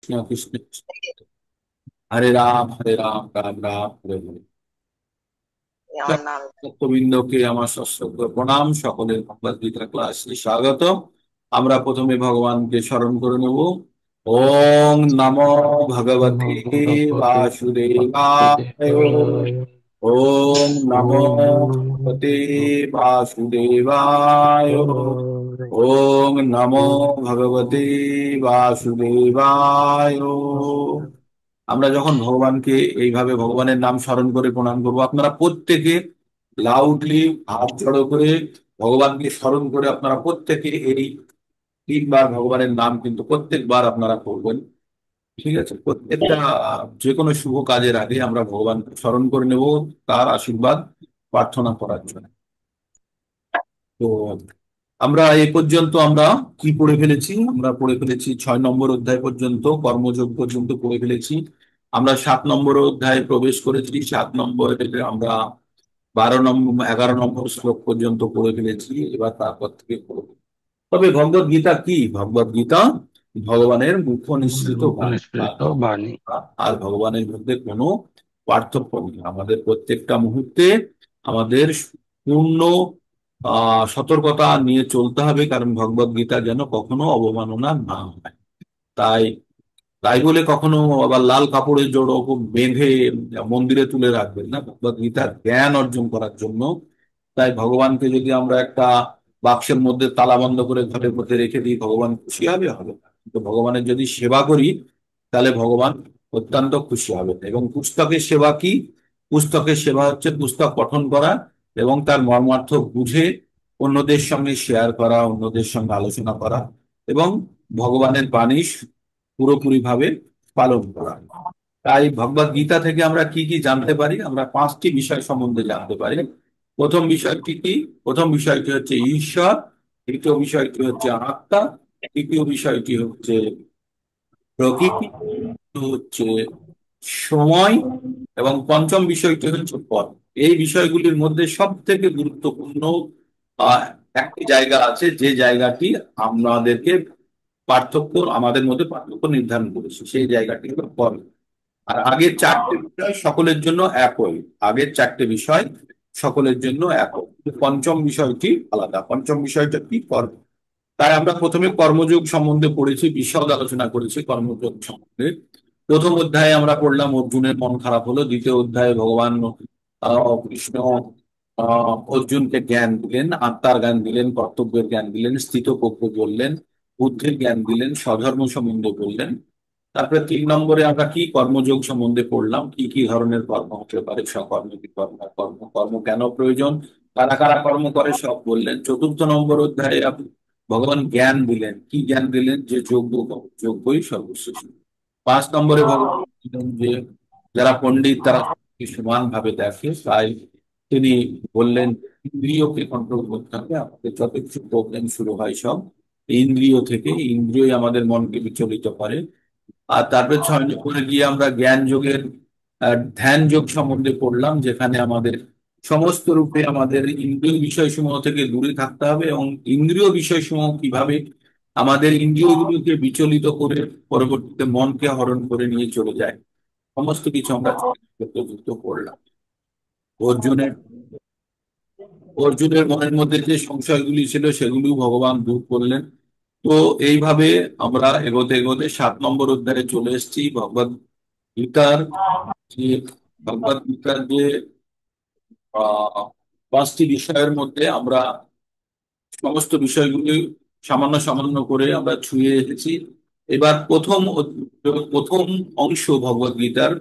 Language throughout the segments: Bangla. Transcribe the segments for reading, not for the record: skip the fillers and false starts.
কৃষ্ণ কৃষ্ণ, হরে রাম হরে রাম, রাম রাম হরে হরে। আমার নাম। ভক্তবৃন্দকে আমার সশ্রদ্ধ প্রণাম, সকলের ভগবদ গীতা ক্লাসে স্বাগত। আমরা প্রথমে ভগবানকে স্মরণ করে নেব। ওং নমো ভগবতে নমো ভগবতে বাসুদেবায়। বাসুদেবায়। ওং নমো ওম ভগবতে বাসুদেবায়। ওং নমো ভগবতে বাসুদেবায়। আমরা যখন ভগবানকে এইভাবে ভগবানের নাম স্মরণ করে প্রণাম করবো, আপনারা প্রত্যেকে লাউডলি হাত জড়ো করে ভগবানকে স্মরণ করে আপনারা প্রত্যেকে এই 3 বার ভগবানের নাম কিন্তু প্রত্যেকবার আপনারা করবেন। ঠিক আছে, প্রত্যেকটা যে কোনো শুভ কাজের আগে আমরা ভগবানকে স্মরণ করে নেব, তার আশীর্বাদ প্রার্থনা করার জন্য। তো আমরা এই পর্যন্ত আমরা কি পড়ে ফেলেছি? আমরা পড়ে ফেলেছি 6 নম্বর অধ্যায় পর্যন্ত, কর্মযোগ পর্যন্ত পড়ে ফেলেছি। আমরা 7 নম্বর অধ্যায়ে প্রবেশ করেছি। 7 নম্বরে আমরা 12 নম্বর 11 নম্বর শ্লোক পর্যন্ত পড়ে ফেলেছি। এবার তারপর থেকে পড়ব। তবে ভগবদ গীতা কি? ভগবদ গীতা ভগবানের মুখ নিঃসৃত বাণী। নিষ্পৃত বাণী। আর ভগবানের মধ্যে কোনো পার্থক্য নেই। আমাদের প্রত্যেকটা মুহূর্তে আমাদের পূর্ণ সতর্কতা নিয়ে চলতে হবে, কারণ ভগবদ গীতা যেন কখনো অবমাননা না হয়। তাই তাই বলে কখনো আবার লাল কাপড়ের জড়ো বেঁধে মন্দিরে তুলে রাখবেন না, ভগবদ গীতার জ্ঞান অর্জন করার জন্য। তাই ভগবানকে যদি আমরা একটা বাক্সের মধ্যে তালা বন্ধ করে ঘরের মধ্যে রেখে দিই, ভগবান খুশি হবে? হবে না। কিন্তু ভগবানের যদি সেবা করি, তাহলে ভগবান অত্যন্ত খুশি হবেন। এবং পুস্তকের সেবা কি? পুস্তকের সেবা হচ্ছে পুস্তক পঠন করা এবং তার মর্মার্থ বুঝে অন্যদের সঙ্গে শেয়ার করা, অন্যদের সঙ্গে আলোচনা করা এবং ভগবানের বাণী পুরোপুরি ভাবে পালন করা। তাই ভগবদ গীতা থেকে আমরা কি কি জানতে পারি? আমরা 5টি বিষয় সম্বন্ধে জানতে পারি। প্রথম বিষয়টি কি? প্রথম বিষয়টি হচ্ছে ঈশ্বর। দ্বিতীয় বিষয়টি হচ্ছে আত্মা। তৃতীয় বিষয়টি হচ্ছে প্রকৃতি, হচ্ছে সময়, এবং পঞ্চম বিষয়টি হচ্ছে পথ। এই বিষয়গুলির মধ্যে সব থেকে গুরুত্বপূর্ণ আহ, একটি জায়গা আছে, যে জায়গাটি আমাদের মধ্যে পার্থক্য নির্ধারণ করেছে, সেই জায়গাটি হলো কর্ম। আর আগের 4টে বিষয় সকলের জন্য একই। আগের 4টে বিষয় সকলের জন্য একই, কিন্তু পঞ্চম বিষয়টি আলাদা। পঞ্চম বিষয়টা কি? কর্ম। তাই আমরা প্রথমে কর্মযোগ সম্বন্ধে পড়েছি, বিশদ আলোচনা করেছি কর্মযোগ সম্বন্ধে। প্রথম অধ্যায়ে আমরা পড়লাম অর্জুনের মন খারাপ হলো। দ্বিতীয় অধ্যায়ে ভগবান কৃষ্ণ অর্জুনকে জ্ঞান দিলেন, আত্মার জ্ঞান দিলেন, কর্তব্যের জ্ঞান দিলেন, স্থিতপ্রজ্ঞ বললেন, বুদ্ধির জ্ঞান দিলেন, স্বধর্ম সম্বন্ধে বললেন। তারপরে 3 নম্বরে আমরা কি কর্মযোগ সম্বন্ধে পড়লাম, কি কি ধরনের কর্ম হতে পারে, সকর্ম কি কর্ম, কর্ম কর্ম কেন প্রয়োজন, কারা কারা কর্ম করে, সব বললেন। চতুর্থ নম্বর অধ্যায়ে ভগবান জ্ঞান দিলেন। কি জ্ঞান দিলেন? যে যোগ্য, যোগ্যই সর্বশ্রেষ্ঠ। 5 নম্বরে ভগবান বললেন যে যারা পণ্ডিত তারা সমান ভাবে দেখে। তাই তিনি বললেন ইন্দ্রিয়কে কন্ট্রোল করতে হবে। আমাদের যত কিছু প্রবলেম শুরু হয় সব ইন্দ্রিয় থেকে। ইন্দ্রিয়ই আমাদের মনকে বিচলিত করে। আর তারপরে 6 নম্বরে গিয়ে আমরা জ্ঞান যোগের ধ্যান যোগ সম্বন্ধে পড়লাম, যেখানে আমাদের সমস্ত রূপে আমাদের ইন্দ্রিয় বিষয়সমূহ থেকে দূরে থাকতে হবে এবং ইন্দ্রিয় বিষয়সমূহ কিভাবে আমাদের ইন্দ্রিয়গুলোকে বিচলিত করে পরবর্তীতে মনকে হরণ করে নিয়ে চলে যায়, সমস্ত কিছু আমরা যুক্ত করলাম। অর্জুনের অর্জুনের মনের মধ্যে যে সংশয়গুলি ছিল সেগুলি ভগবান দূর করলেন। তো এইভাবে আমরা এগোতে এগোতে 7 নম্বর অধ্যায়ে চলে এসেছি। গীতার যে ভগবত গীতার যে 5টি বিষয়ের মধ্যে আমরা সমস্ত বিষয়গুলি সামান্য সামান্য করে আমরা ছুঁয়ে এসেছি। এবার প্রথম অংশ ভগবত গীতার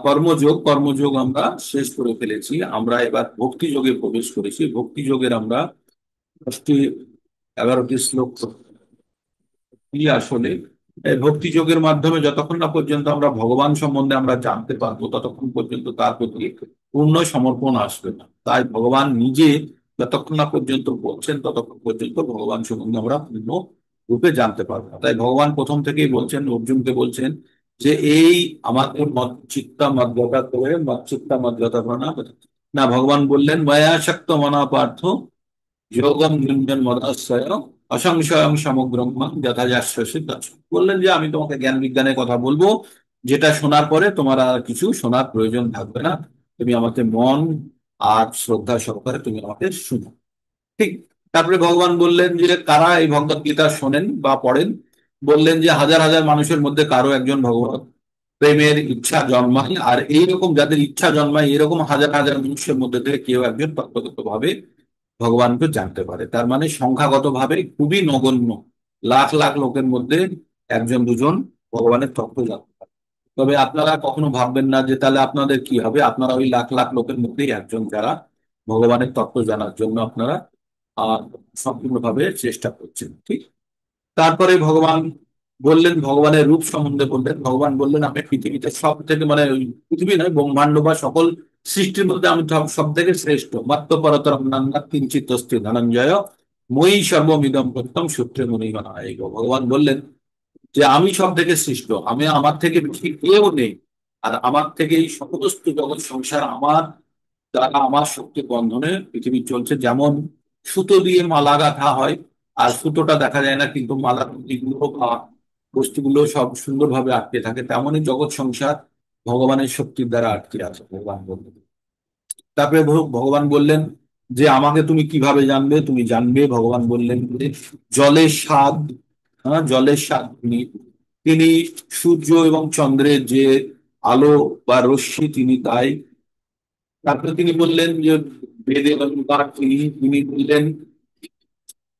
কর্মযোগ, কর্মযোগ আমরা শেষ করে ফেলেছি। আমরা এবার ভক্তি যোগে প্রবেশ করেছি। ভক্তি যোগের আমরা 10টি 11টি শ্লোক কি আসলে এই ভক্তি যোগের মাধ্যমে যতক্ষণ না পর্যন্ত আমরা ভগবান সম্বন্ধে আমরা জানতে পারবো, ততক্ষণ পর্যন্ত তার প্রতি পূর্ণ সমর্পণ আসবে না। তাই ভগবান নিজে যতক্ষণ না পর্যন্ত বলছেন, ততক্ষণ পর্যন্ত ভগবান সম্বন্ধে আমরা পূর্ণ রূপে জানতে পারবো না। তাই ভগবান প্রথম থেকেই বলছেন, অর্জুনকে বলছেন যে এই আমাদের মত চিত্তা মদ্গতা করে, মত চিত্তা মদ্গতা প্রণা না। ভগবান বললেন ময়া শক্ত মনা পার্থ যোগম যুঞ্জন মদাশ্রয় অসংশয়ং সমগ্রং মাং যথাযাস্যসি তৎসৎ। বললেন যে আমি তোমাকে জ্ঞান বিজ্ঞানের কথা বলবো, যেটা শোনার পরে তোমার আর কিছু শোনার প্রয়োজন থাকবে না, তুমি আমাকে মন আর শ্রদ্ধা সহকারে তুমি আমাকে শুনো। ঠিক। তারপরে ভগবান বললেন যে কারা এই ভগবত গীতা শোনেন বা পড়েন। বললেন যে হাজার হাজার মানুষের মধ্যে কারো একজন ভগবত প্রেমের ইচ্ছা জন্মায়, আর এইরকম যাদের ইচ্ছা জন্মায় এরকম হাজার হাজার মানুষের মধ্যে থেকে কেউ একজন তত্ত্বগত ভাবে ভগবানকে জানতে পারে। তার মানে সংখ্যাগত ভাবে খুবই নগণ্য, লাখ লাখ লোকের মধ্যে একজন দুজন ভগবানের তত্ত্ব জানতে পারে। তবে আপনারা কখনো ভাববেন না যে তাহলে আপনাদের কি হবে, আপনারা ওই লাখ লাখ লোকের মধ্যেই একজন, যারা ভগবানের তত্ত্ব জানার জন্য আপনারা আহ সম্পূর্ণভাবে চেষ্টা করছেন। ঠিক। তারপরে ভগবান বললেন, ভগবানের রূপ সম্বন্ধে বললেন। ভগবান বললেন আমি পৃথিবীতে সব থেকে, মানে ওই পৃথিবী নয়, ব্রহ্মাণ্ড বা সকল সৃষ্টির মধ্যে আমি সব থেকে শ্রেষ্ঠ। মাত্র পরতরম নান্নাৎ কিঞ্চিৎ অস্তি ধনঞ্জয় মই সর্বমিদম প্রত্যম সূত্রে মুনিগণায়। ভগবান বললেন যে আমি সব থেকে শ্রেষ্ঠ, আমি, আমার থেকে বেশি কেউ নেই। আর আমার থেকে এই সমস্ত জগৎ সংসার আমার দ্বারা, আমার শক্তির বন্ধনে পৃথিবী চলছে। যেমন সুতো দিয়ে মালা গাঁথা হয়, আর সুতোটা দেখা যায় না, কিন্তু মালার দিকগুলো বা বস্তুগুলো সব সুন্দরভাবে আটকে থাকে, তেমনই জগৎ সংসার ভগবানের শক্তির দ্বারা আটকে আছে, ভগবান বললেন। তারপরে ভগবান বললেন যে আমাকে তুমি কিভাবে জানবে, তুমি জানবে, ভগবান বললেন যে জলের স্বাদ, হ্যাঁ, জলের স্বাদ তিনি, তিনি সূর্য এবং চন্দ্রের যে আলো বা রশ্মি তিনি তাই। তারপরে তিনি বললেন যে বেদে অলঙ্কার তিনি, তিনি বললেন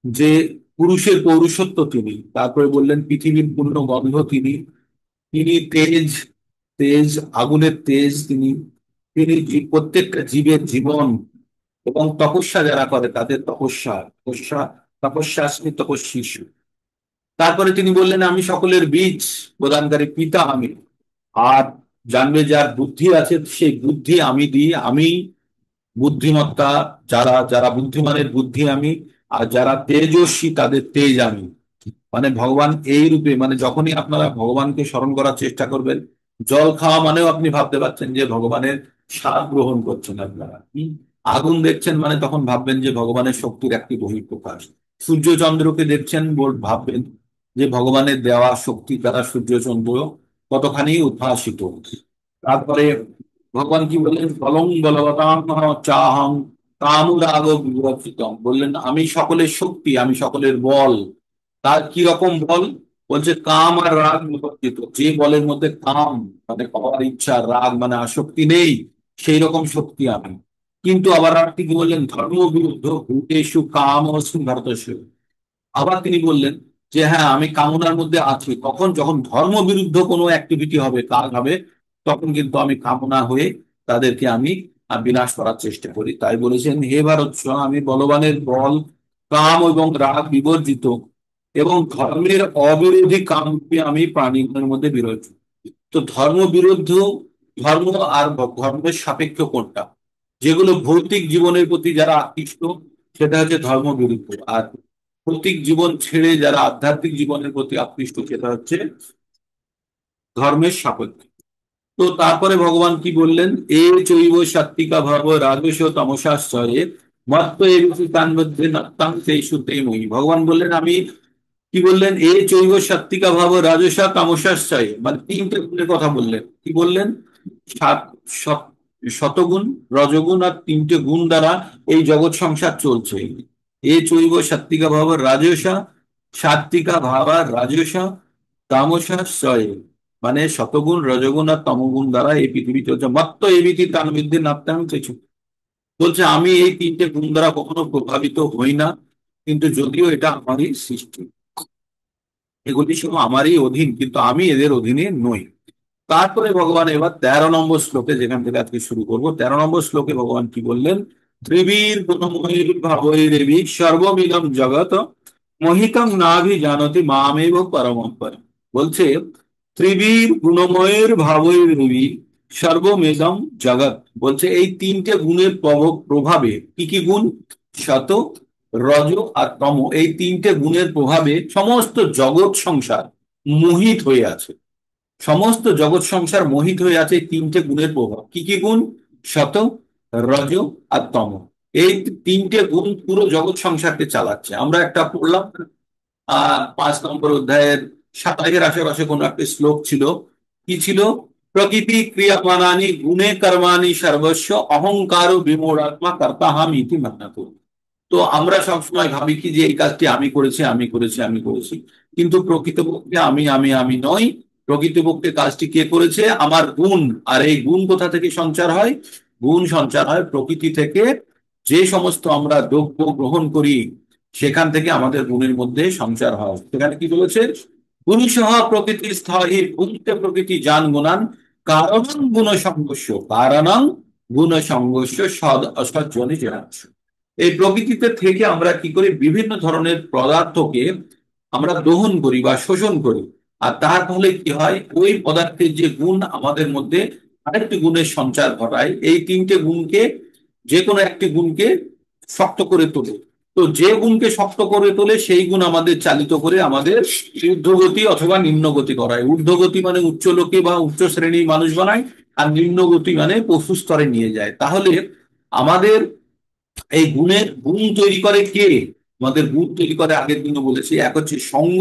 যে পুরুষের পৌরুষত্ব তিনি। তারপরে বললেন পৃথিবীর পূর্ণ গন্ধ তিনি, তিনি তেজ, তেজ, আগুনের তেজ তিনি, তিনি প্রত্যেকটা জীবের জীবন এবং তপস্যা যারা করে তাদের তপস্যা, তপস্যা, তপস্যাস্মি তপস্বীষু। তারপরে তিনি বললেন আমি সকলের বীজ প্রদানকারী পিতা আমি। আর জানবে যার বুদ্ধি আছে সেই বুদ্ধি আমি দিই, আমি বুদ্ধিমত্তা, যারা যারা বুদ্ধিমানের বুদ্ধি আমি, আর যারা তেজস্বী তাদের তেজ আমি। মানে ভগবান এই রূপে, মানে যখনই আপনারা ভগবানকে স্মরণ করার চেষ্টা করবেন, জল খাওয়া মানেও আপনি ভাবতে পারছেন যে ভগবানের স্বাদ গ্রহণ করছেন আপনারা। আগুন দেখছেন মানে তখন ভাববেন যে ভগবানের শক্তির একটি বহিঃপ্রকাশ। সূর্য চন্দ্রকে দেখছেন, ভাববেন যে ভগবানের দেওয়া শক্তি দ্বারা সূর্য চন্দ্র কতখানি উদ্ভাসিত। তারপরে ভগবান কি বললেন, বলং বলবতাম চাহং কামুরাগ বিবর্জিতম। বললেন আমি সকলের শক্তি, আমি সকলের বল। তার কি রকম বল? বলছে কাম আর রাগ বিবর্জিত। যে বলের মধ্যে কাম মানে পাওয়ার ইচ্ছা, রাগ মানে আসক্তি নেই, সেই রকম শক্তি আমি। কিন্তু আবার আর কি বললেন, ধর্ম বিরুদ্ধ ভূতেষু কাম অস্মিন ভারতস্য। আবার তিনি বললেন যে হ্যাঁ আমি কামনার মধ্যে আছি, তখন যখন ধর্ম বিরুদ্ধ কোনো অ্যাক্টিভিটি হবে, কাজ হবে, তখন কিন্তু আমি কামনা হয়ে তাদেরকে আমি বিনাশ করার চেষ্টা করি। তাই বলেছেন হে ভারত, আমি বলবানের বল, কাম এবং রাগ বিবর্জিত এবং ধর্মের অবিরোধী কামরূপে আমি প্রাণীগুলোর মধ্যে বিরোধী। তো ধর্ম বিরুদ্ধ, ধর্ম আর ধর্মের সাপেক্ষ কোনটা? যেগুলো ভৌতিক জীবনের প্রতি যারা আকৃষ্ট সেটা হচ্ছে ধর্ম বিরুদ্ধ, আর ভৌতিক জীবন ছেড়ে যারা আধ্যাত্মিক জীবনের প্রতি আকৃষ্ট সেটা হচ্ছে ধর্মের সাপেক্ষে। তো তারপরে ভগবান কি বললেন, এ চৈব সাত্বিকা ভাব রাজস তমসাশ্চরে মত্ত এ তার মধ্যে নত্তাংশেষু তে ময়ি। ভগবান বললেন আমি, কি বললেন, এ চৈব সাত্বিকা ভাব রাজসা তামসাশ্চরে, মানে তিনটে গুণের কথা বললেন। কি বললেন? সাত, শতগুণ, রজগুণ আর তিনটে গুণ দ্বারা এই জগৎ সংসার চলছে। এ চৈব সাত্বিকা ভাব রাজসা, সাত্বিকা ভাবা রাজসা, তামসা সয়, মানে শতগুণ, রজগুণ আর তমগুণ দ্বারা এই পৃথিবী চলছে। মাত্র এবিতি তার মধ্যে নাত্যাং কিছু। বলছে আমি এই তিনটে গুণ দ্বারা কখনো প্রভাবিত হই না, কিন্তু যদিও এটা আমারই সৃষ্টি, এগুলি শুধু আমারই অধীন, কিন্তু আমি এদের অধীনে নই। তারপরে ভগবান এবার 13 নম্বর শ্লোকে, যেখান থেকে আজকে শুরু করব, 13 নম্বর শ্লোকে ভগবান কি বললেন, ত্রিবীর গুণময়ীর ভাবৈরেবি সর্বমিদম জগৎ মহিতং নাভি জানতি মামেব পরমম পদ। বলছে ত্রিবীর গুণময়ের ভাবৈরেবি সর্বমেদম জগৎ। বলছে এই তিনটে গুণের প্রভাবে, কি কি গুণ? শত, রজ আর তম, এই তিনটে গুণের প্রভাবে সমস্ত জগৎ সংসার মোহিত হয়ে আছে। সমস্ত জগৎ সংসার মোহিত হয়ে আছে এই তিনটে গুণের প্রভাব। কি কি গুণ? শত, রজ আর তম। এই তিনটে গুণ পুরো জগৎ সংসারকে চালাচ্ছে। আমরা একটা পড়লাম 5 নম্বর অধ্যায়ের 27-এর আশেপাশে কোন একটা শ্লোক ছিল। কি ছিল? প্রকৃতি ক্রিয়ামানানি গুণে কর্মাণি সর্বস্ব অহংকার বিমূঢ়াত্মা কর্তাহাম ইতি মান্যতে। তো আমরা সবসময় ভাবি কি যে এই কাজটি আমি করেছি, আমি করেছি, আমি করেছি, কিন্তু প্রকৃতপক্ষে আমি নই। প্রকৃতপক্ষে কাজটি কে করেছে? আমার গুণ। আর এই গুণ কোথা থেকে সঞ্চার হয়? গুণ সঞ্চার হয় প্রকৃতি থেকে। যে সমস্ত আমরা দ্রব্য গ্রহণ করি সেখান থেকে আমাদের গুণের মধ্যে সঞ্চার হয়। সেখানে কি বলেছে? গুণসহ প্রকৃতি স্থায়ী গুণতে প্রকৃতি জান গুণান কারণং গুণ সংঘর্ষ, কারণং গুণ সংঘর্ষ সদ অসজ্জনী জেনাংশ। এই প্রকৃতিতে থেকে আমরা কি করি? বিভিন্ন ধরনের পদার্থকে আমরা গ্রহণ করি বা শোষণ করি। আর তার ফলে কি হয়? ওই পদার্থের যে গুণ আমাদের মধ্যে আরেকটি গুণের সঞ্চার ঘটায়। এই তিনটে গুণকে, যে কোনো একটি গুণকে শক্ত করে তোলে। তো যে গুণকে শক্ত করে তোলে সেই গুণ আমাদের চালিত করে আমাদের ঊর্ধ্বগতি অথবা নিম্নগতি করায়। ঊর্ধ্বগতি মানে উচ্চ লোকে বা উচ্চ শ্রেণীর মানুষ বানায়, আর নিম্নগতি মানে পশু স্তরে নিয়ে যায়। তাহলে আমাদের এই গুণ তৈরি করে কে? আমাদের গুণ তৈরি করে, আগের দিনও বলেছি, এক হচ্ছে সঙ্গ,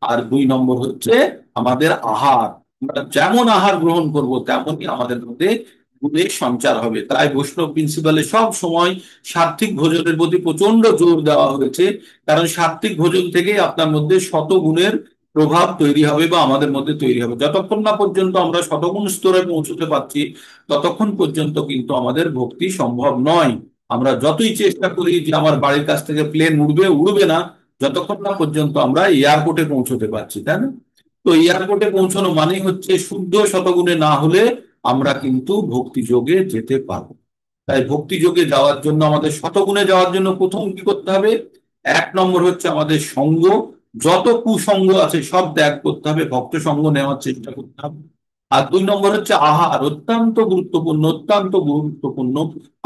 আর 2 নম্বর হচ্ছে আমাদের আহার। আমরা যেমন আহার গ্রহণ করব তেমনই আমাদের মধ্যে গুণের সঞ্চার হবে। তাই বৈষ্ণব প্রিন্সিপালে সব সময় সাত্ত্বিক ভোজনের প্রতি প্রচন্ড জোর দেওয়া হয়েছে। কারণ সাত্ত্বিক ভোজন থেকে আপনার মধ্যে শতগুণের প্রভাব তৈরি হবে বা আমাদের মধ্যে তৈরি হবে। যতক্ষণ না পর্যন্ত আমরা শতগুণ স্তরে পৌঁছতে পারছি ততক্ষণ পর্যন্ত কিন্তু আমাদের ভক্তি সম্ভব নয়। আমরা যতই চেষ্টা করি যে আমার বাড়ির কাছ থেকে প্লেন উড়বে, উড়বে না যতক্ষণ না পর্যন্ত আমরা এয়ারপোর্টে পৌঁছতে পারছি, তাই না? তো এয়ারপোর্টে পৌঁছানো মানেই হচ্ছে শুদ্ধ শতগুণে না হলে আমরা কিন্তু ভক্তি যোগে যেতে পারবো। তাই ভক্তি যোগে যাওয়ার জন্য, আমাদের শতগুণে যাওয়ার জন্য প্রথম কি করতে হবে? 1 নম্বর হচ্ছে আমাদের সঙ্গ। যত কুসঙ্গ আছে সব ত্যাগ করতে হবে, ভক্ত সঙ্গ নেওয়ার চেষ্টা করতে হবে। আর 2 নম্বর হচ্ছে আহার, অত্যন্ত গুরুত্বপূর্ণ, অত্যন্ত গুরুত্বপূর্ণ।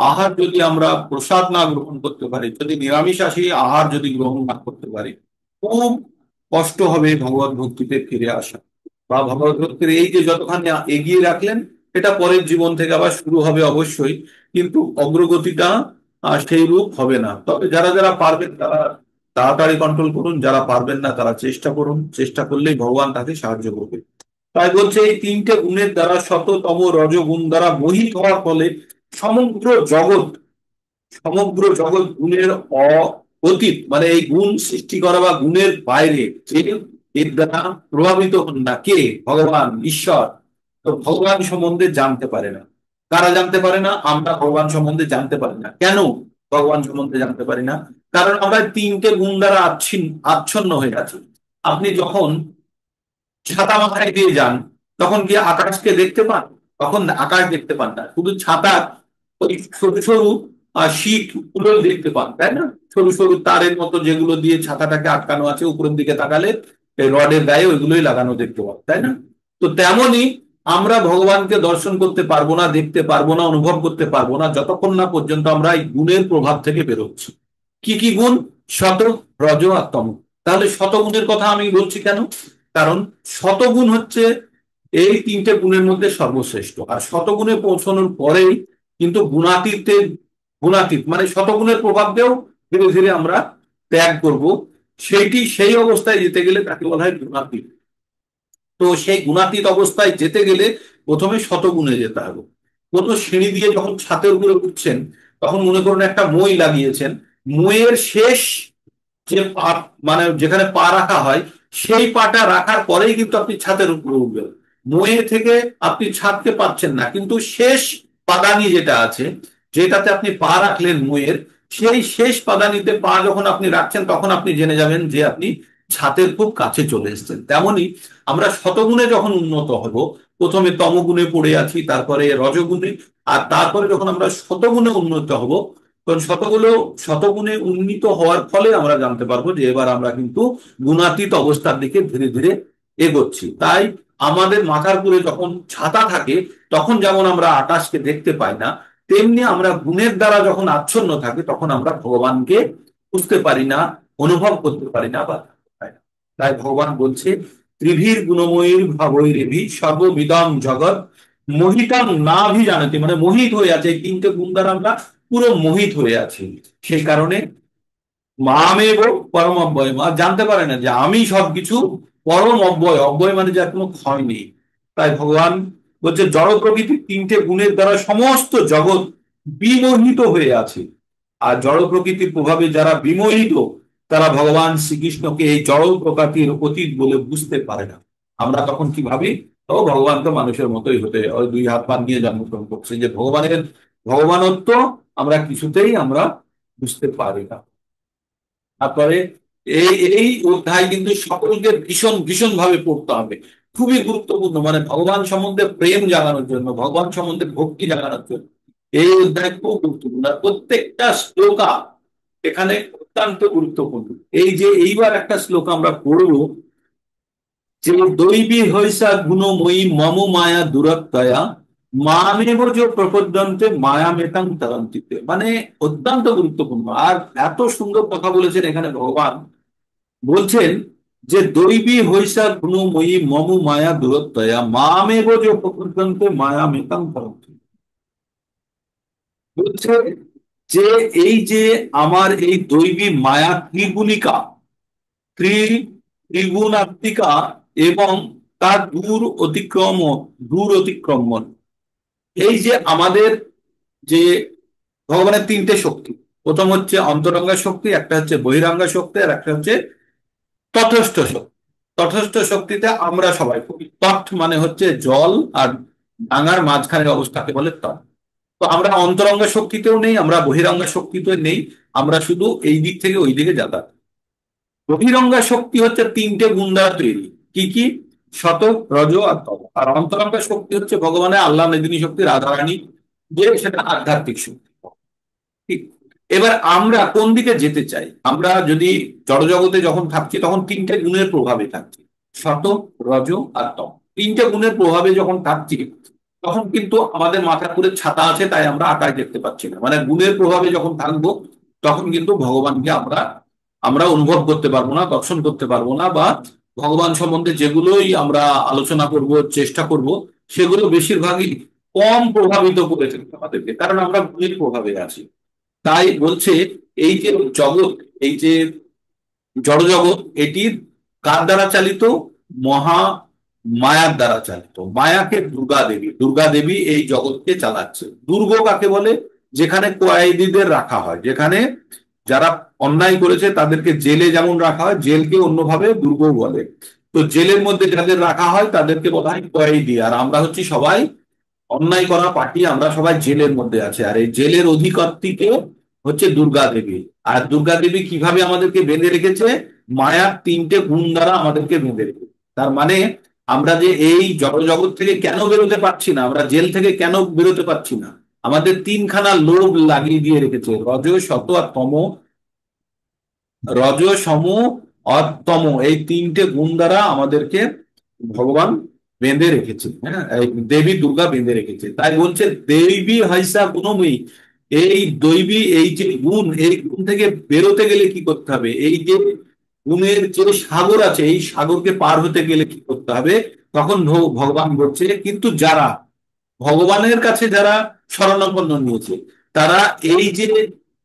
আহার যদি আমরা প্রসাদ না গ্রহণ করতে পারি, যদি নিরামিষাশী আহার যদি গ্রহণ না করতে পারি, খুব কষ্ট হবে ভগবত ভক্তিতে ফিরে আসা বা ভগবত ভক্তির এই যে যতখানি এগিয়ে রাখলেন, এটা পরের জীবন থেকে আবার শুরু হবে অবশ্যই, কিন্তু অগ্রগতিটা সেই রূপ হবে না। তবে যারা যারা পারবেন তারা তাড়াতাড়ি কন্ট্রোল করুন, যারা পারবেন না তারা চেষ্টা করুন। চেষ্টা করলেই ভগবান তাকে সাহায্য করবে। তাই বলছে এই তিনটে গুণের দ্বারা, শততম রজগুণ দ্বারা মোহিত হওয়ার ফলে সমগ্র জগৎ, সমগ্র জগৎ গুণের অতীত, মানে এই গুণ সৃষ্টি করা বা গুণের বাইরে, যে এর দ্বারা প্রভাবিত হন না। কে? ভগবান, ঈশ্বর। তো ভগবান সম্বন্ধে জানতে পারে না। কারা জানতে পারে না? আমরা ভগবান সম্বন্ধে জানতে পারি না। কেন ভগবান সম্বন্ধে জানতে পারি না? কারণ আমরা তিনটে গুণ দ্বারা আচ্ছন্ন হয়ে আছি। আপনি যখন ছাতা মাথায় দিয়ে যান তখন কি আকাশকে দেখতে পান? তখন আকাশ দেখতে পান না, শুধু ছাতা, ওই সরু সরু শীট গুলো দেখতে পান, তাই না? সরু সরু তারের মতো যেগুলো দিয়ে ছাতাটাকে আটকানো আছে, উপরের দিকে তাকালে এই রডের গায়ে ওইগুলোই লাগানো দেখতে পান, তাই না? তো তেমনি আমরা ভগবানকে দর্শন করতে পারবো না, দেখতে পারবো না, অনুভব করতে পারবো না যতক্ষণ না পর্যন্ত আমরা এই গুণের প্রভাব থেকে বেরোচ্ছি। কি কি গুণ? শত, রজ আর তম। তাহলে শতগুণের কথা আমি বলছি কেন? কারণ শতগুণ হচ্ছে এই তিনটে গুণের মধ্যে সর্বশ্রেষ্ঠ। আর শতগুণে পৌঁছানোর পরেই কিন্তু গুণাতীতের, গুণাতীত মানে শতগুণের প্রভাব দিয়েও ধীরে ধীরে আমরা ত্যাগ করব। সেই অবস্থায় যেতে গেলে তাকে বলা হয় গুণাতীত। তো সেই গুণাতীত অবস্থায় যেতে গেলে প্রথমে শতগুণে যেতে হবে। কোনো সিঁড়ি দিয়ে যখন ছাদের উপরে উঠছেন তখন মনে করুন একটা মই লাগিয়েছেন, মইয়ের শেষ যে পা, মানে যেখানে পা রাখা হয় সেই পাটা রাখার পরেই কিন্তু আপনি ছাদের উপরে উঠবেন। ময়ে থেকে আপনি ছাদকে পাচ্ছেন না, কিন্তু শেষ পাদানি যেটা আছে, যেটাতে আপনি পা রাখলেন ময়ের, সেই শেষ পাদানিতে পা যখন আপনি রাখছেন তখন আপনি জেনে যাবেন যে আপনি ছাদের খুব কাছে চলে এসেছেন। তেমনি আমরা শতগুণে যখন উন্নত হব, প্রথমে তমগুণে পড়ে আছি, তারপরে রজগুণে, আর তারপরে যখন আমরা শতগুণে উন্নত হব, কারণ শতগুণে উন্নীত হওয়ার ফলে আমরা জানতে পারবো যে এবার আমরা কিন্তু গুণাতীত অবস্থার দিকে ধীরে ধীরে এগোচ্ছি। তাই আমাদের মাথার উপরে যখন ছাতা থাকে তখন যেমন আমরা আকাশকে দেখতে পাই না, তেমনি আমরা গুণের দ্বারা যখন আচ্ছন্ন থাকি তখন আমরা ভগবানকে বুঝতে পারি না, অনুভব করতে পারি না বা জানতে পারি না। তাই ভগবান বলছে ত্রিভীর গুণময়ীর ভাবৈরেভি সর্ববিদম জগৎ মোহিতং না ভি জানতে, মানে মোহিত হয়ে আছে এই তিনটে গুণ দ্বারা আমরা পুরো মোহিত হয়ে আছি। সেই কারণে মামেব পরম অব্যয়, মা জানতে পারে না যে আমি সবকিছু পরম অব্যয়। অব্যয় মানে যার কোনো ক্ষয় নেই। তাই ভগবান বলছে জড় প্রকৃতির তিনটে গুণের দ্বারা সমস্ত জগৎ বিমোহিত হয়ে আছে। আর জড় প্রকৃতির প্রভাবে যারা বিমোহিত, তারা ভগবান শ্রীকৃষ্ণকে এই জড় প্রকৃতির অতীত বলে বুঝতে পারে না। আমরা তখন কি ভাবি, ও ভগবান তো মানুষের মতোই হতে, ওই দুই হাত পা নিয়ে জন্মগ্রহণ করছে, যে ভগবানের ভগবানত্ব আমরা কিছুতেই আমরা বুঝতে পারি না। তারপরে এই এই অধ্যায় কিন্তু সকলকে ভীষণ ভীষণ ভাবে পড়তে হবে। খুবই গুরুত্বপূর্ণ, মানে ভগবান সম্বন্ধে প্রেম জাগানোর জন্য, ভগবান সম্বন্ধে ভক্তি জাগানোর জন্য এই অধ্যায় খুব গুরুত্বপূর্ণ। আর প্রত্যেকটা শ্লোকা এখানে অত্যন্ত গুরুত্বপূর্ণ। এই যে এইবার একটা শ্লোক আমরা পড়বো, যে দৈবী হৈসা গুণময়ী মম মায়া দুরত্বয়া মামেব যে প্রপদ্যন্তে মায়া মেতাং তরন্তিতে, মানে অত্যন্ত গুরুত্বপূর্ণ। আর এত সুন্দর কথা বলেছেন এখানে ভগবান। বলছেন যে দৈবী হৈসা গুণময়ী মম মায়া দুরত্বয়া মামেব যে প্রপদ্যন্তে মায়া মেতাং তরন্তি। বলছে যে এই যে আমার এই দৈবী মায়া ত্রিগুণিকা, ত্রি ত্রিগুণাত্মিকা, এবং তার দূর অতিক্রমণ। এই যে আমাদের যে ভগবানের তিনটে শক্তি, প্রথম হচ্ছে অন্তরঙ্গা শক্তি, একটা হচ্ছে বহিরঙ্গা শক্তি, আর একটা হচ্ছে তটস্থ শক্তি। তটস্থ শক্তিতে আমরা সবাই করি। তট মানে হচ্ছে জল, আর ডাঙার মাঝখানের অবস্থাকে বলে তট। তো আমরা অন্তরঙ্গা শক্তিতেও নেই, আমরা বহিরঙ্গা শক্তিতেও নেই, আমরা শুধু এই দিক থেকে ওই দিকে যাতায়াত। বহিরঙ্গা শক্তি হচ্ছে তিনটে গুণ দ্বারা তৈরি। কি কি? শত, রজ আর তম। আর অন্তরঙ্গা শক্তি হচ্ছে ভগবানের আল্লাহ মেদিনী শক্তি, রাধারানী, যে সেটা আধ্যাত্মিক শক্তি। ঠিক। এবার আমরা কোন দিকে যেতে চাই? আমরা যদি জড়জগতে যখন থাকছি তখন তিনটে গুণের প্রভাবে থাকছি, শত, রজ আর তম। তিনটে গুণের প্রভাবে যখন থাকছি তখন কিন্তু আমাদের মাথার উপরে ছাতা আছে, তাই আমরা আকাশ দেখতে পাচ্ছি না। মানে গুণের প্রভাবে যখন থাকবো তখন কিন্তু ভগবানকে আমরা আমরা অনুভব করতে পারবো না, দর্শন করতে পারবো না, বা ভগবান সম্বন্ধে যেগুলোই আমরা আলোচনা করব, চেষ্টা করব, সেগুলো বেশিরভাগই কম প্রভাবিত করে ফেলবে আমাদেরকে, কারণ আমরা গুণের প্রভাবে আছি। তাই বলছে এই যে জগৎ, এই যে জড়জগৎ, এটি কার দ্বারা চালিত? মহা মায়ার দ্বারা চালিত। মায়াকে দুর্গা দেবী, দুর্গা দেবী এই জগৎকে চালাচ্ছে। দুর্গ কাকে বলে? যেখানে কয়েদিদের রাখা হয়, যেখানে যারা অন্যায় করেছে তাদেরকে জেলে যেমন রাখা হয়, জেলকে অন্যভাবে দুর্গ বলে। তো জেলের মধ্যে যাদের রাখা হয় তাদেরকে বলা হয় কয়েদি। আর আমরা হচ্ছি সবাই অন্যায় করা পার্টি, আমরা সবাই জেলের মধ্যে আছে। আর এই জেলের অধিকর্ত্রীকে হচ্ছে দুর্গা দেবী। আর দুর্গা দেবী কিভাবে আমাদেরকে বেঁধে রেখেছে? মায়ার তিনটে গুণ দ্বারা আমাদেরকে বেঁধে রেখেছে। তার মানে আমরা যে এই জগৎ থেকে কেন বেরোতে পারছি না, আমরা জেল থেকে কেন বেরোতে পারছি না, আমাদের তিনখানা লোভ লাগিয়ে দিয়ে রেখেছে, রজ, শত আর তম। রজ, সম আর তম, এই তিনটে গুণ দ্বারা আমাদেরকে ভগবান বেঁধে রেখেছে। হ্যাঁ, এই দেবী দুর্গা বেঁধে রেখেছে। তাই বলছে দেবী হয়সা গুণময়ী। এই দৈবী এই যে গুণ, এই গুণ থেকে বেরোতে গেলে কি করতে হবে? এই যে গুণের যে সাগর আছে, এই সাগরকে পার হতে গেলে কি করতে হবে? তখন ভগবান বলছে কিন্তু যারা ভগবানের কাছে যারা শরণাপন্ন নিয়েছে, তারা এই যে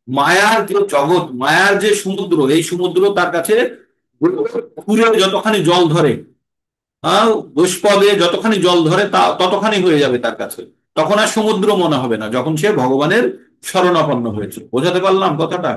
মায়ার যে জগৎ, মায়ার যে সমুদ্র, এই সমুদ্র তার কাছে পুরে যতখানি জল ধরে, গোষ্পদে যতখানি জল ধরে তা ততখানি হয়ে যাবে তার কাছে। তখন আর সমুদ্র মনে হবে না, যখন সে ভগবানের শরণাপন্ন হয়েছে। বোঝাতে পারলাম কথাটা?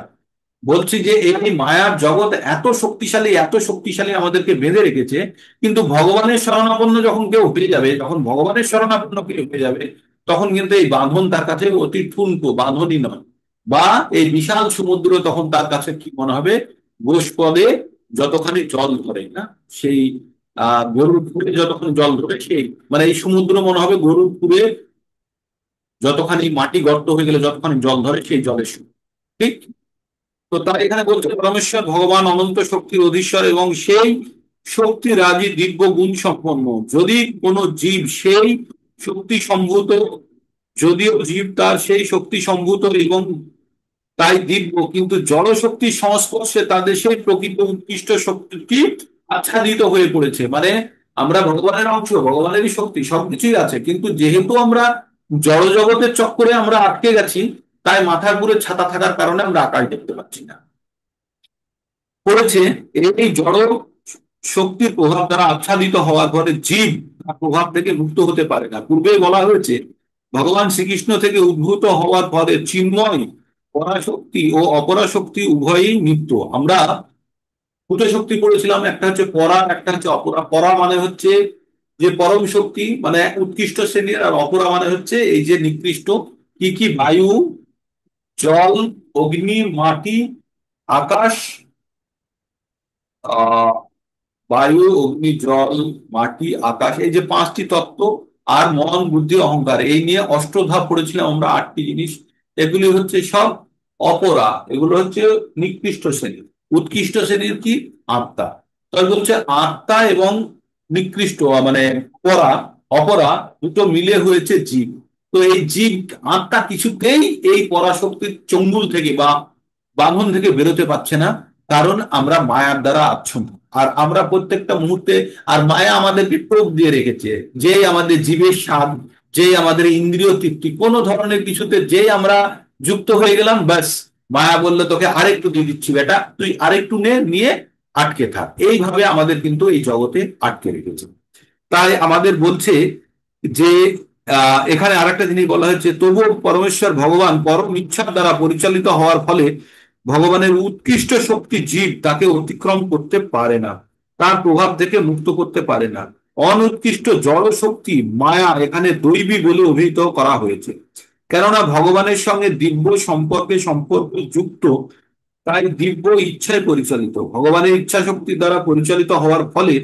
বলছি যে এই মায়ার জগৎ এত শক্তিশালী, এত শক্তিশালী আমাদেরকে বেঁধে রেখেছে, কিন্তু ভগবানের শরণাপন্ন যখন কেউ হয়ে যাবে, যখন ভগবানের শরণাপন্ন কেউ হয়ে যাবে, তখন কিন্তু এই বাঁধন তার কাছে অতি ঠুনকো, বাঁধনই নয়। বা এই বিশাল সমুদ্র তখন তার কাছে কি মনে হবে? গোষ্পদে যতখানি জল ধরে না, সেই গরুর খুরে যতখানি জল ধরে, সেই মানে এই সমুদ্র মনে হবে গরুর খুরে যতখানি মাটি গর্ত হয়ে গেলে যতখানি জল ধরে, সেই জলের সমান। ঠিক। তো তারা এখানে বলছে পরমেশ্বর ভগবান অনন্ত শক্তির অধীশ্বর, এবং সেই শক্তি রাজি দিব্য গুণ সম্পন্ন। যদি কোনো জীব সেই শক্তি সম্ভূত, যদিও জীব তার সেই শক্তি সম্ভূত এবং তাই দিব্য, কিন্তু জড় শক্তির সংস্পর্শে তাদের সেই প্রকৃত উৎকৃষ্ট শক্তিটি আচ্ছাদিত হয়ে পড়েছে। মানে আমরা ভগবানের অংশ, ভগবানেরই শক্তি, সবকিছুই আছে, কিন্তু যেহেতু আমরা জড় জগতের চক্করে আমরা আটকে গেছি, তাই মাথার উপরে ছাতা থাকার কারণে আমরা আকাশ দেখতে পাচ্ছি না। করেছে এই জড় শক্তির প্রভাব দ্বারা আচ্ছাদিত হওয়ার পরে জীব তার প্রভাব থেকে মুক্ত হতে পারে না। পূর্বেই বলা হয়েছে ভগবান শ্রীকৃষ্ণ থেকে উদ্ভূত হওয়ার পরে চিন্ময় পরাশক্তি ও অপরাশক্তি উভয়ই নিত্য। আমরা দুটো শক্তি পড়েছিলাম, একটা হচ্ছে পরা, একটা হচ্ছে অপরা। পরা মানে হচ্ছে যে পরম শক্তি, মানে উৎকৃষ্ট শ্রেণীর, আর অপরা মানে হচ্ছে এই যে নিকৃষ্ট। কি কি? বায়ু, জল, অগ্নি, মাটি, আকাশ, আহ বায়ু, অগ্নি, জল, মাটি, আকাশ, এই যে পাঁচটি তত্ত্ব, আর মন, বুদ্ধি, অহংকার, এই নিয়ে অষ্টধাপ পড়েছিলাম আমরা, আটটি জিনিস। এগুলি হচ্ছে সব অপরা, এগুলো হচ্ছে নিকৃষ্ট শ্রেণীর। উৎকৃষ্ট শ্রেণীর কি? আত্মা। তাই বলছে আত্মা এবং নিকৃষ্ট মানে পরা, অপরা, দুটো মিলে হয়েছে জীব। তো এই জীব, আত্মা কিছুতেই এই পরাশক্তির চঙ্গুল থেকে বা বাঁধন থেকে বেরোতে পারছে না, কারণ আমরা মায়ার দ্বারা আচ্ছন্ন। আর আমরা প্রত্যেকটা মুহূর্তে, আর মায়া আমাদেরকে টোপ দিয়ে রেখেছে, যে আমাদের জীবের স্বাদ, যে আমাদের ইন্দ্রিয় তৃপ্তি, কোনো ধরনের কিছুতে যে আমরা যুক্ত হয়ে গেলাম, ব্যাস মায়া বললে তোকে আরেকটু দিয়ে দিচ্ছি বেটা, তুই আরেকটু নিয়ে আটকে থাক। এইভাবে আমাদের কিন্তু এই জগতে আটকে রেখেছে। তাই আমাদের বলছে যে এখানে আরেকটা জিনিস বলা হয়েছে, তবুও পরমেশ্বর ভগবান পরম ইচ্ছার দ্বারা পরিচালিত হওয়ার ফলে ভগবানের উৎকৃষ্ট শক্তি জীব তাকে অতিক্রম করতে পারে না, তার প্রভাব থেকে মুক্ত করতে পারে না। অনুৎকৃষ্ট জড় শক্তি মায়া এখানে দৈবী বলে অভিহিত করা হয়েছে, কেননা ভগবানের সঙ্গে দিব্য সম্পর্ক যুক্ত, তাই দিব্য ইচ্ছায় পরিচালিত। ভগবানের ইচ্ছা শক্তির দ্বারা পরিচালিত হওয়ার ফলে